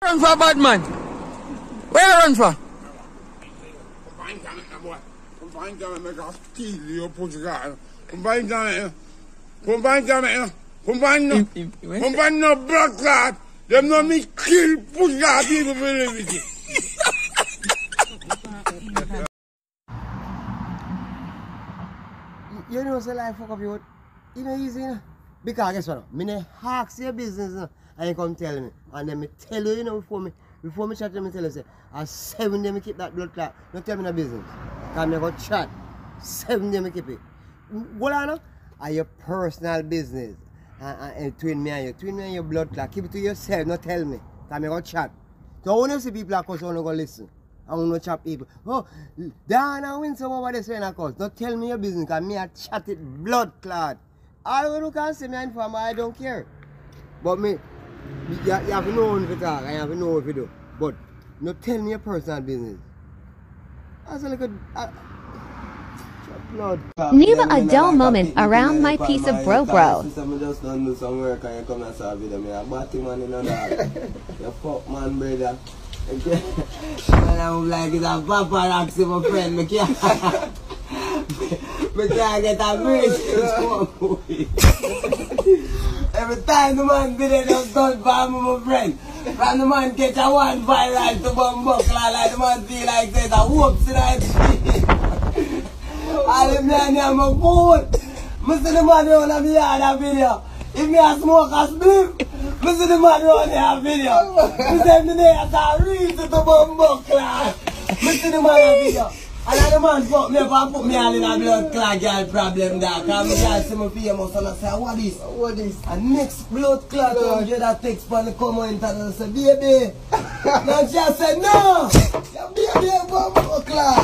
Run for, bad man? Where you run for? Combine camera, boy. Combine camera, make us steal your pussy guy. Combine camera. Combine camera. Combine no. Combine no black card. Them no me kill pussy guy people for everything. You know, say life fuck up you. You know easy, you know? Because guess what? Me ne ask your business, you know, and you come tell me. And then me tell you, you know, before me chat to me tell you, say, at 7 days me keep that blood clot. Don't tell me no business. Because me go chat. 7 days me keep it. What I know? Are your personal business. And between me and your blood clot. Keep it to yourself, not tell me. Because me go chat. So when you see people like us, I want to go listen. I want to chat people. Oh, Dana win some over this way, of course. Don't tell me your business, because me I chat it blood clot. All you can say me inform, I don't care. But me, you have to know if you talk, and you have to know if you do. But not tell me your personal business. That's a little blood. Never a dull moment around my piece of bro. I just don't do some work and you come and serve with me. I'm batting man in that. You fuck man, brother. And I'm like, it's a paparazzi, my friend. Me can't get a bridge. Every time the man did it, just done for me, my friend. When the man catch a one viral to bumbuckler, like the man feel like there's a whoops in that. All the man here, my food. I see the man on me on a video. If me a smoke a spliff, I see the man on a video. I say me there as a reason to bumbuckler. I see the man on a video. And the man fuck me up and put me all in a blood clot girl problem there. Because me girl see me famous and I say, what is? What is? And next blood clot come get a text from the comment and I say, baby. Now she say, no! Baby, bumbuckler.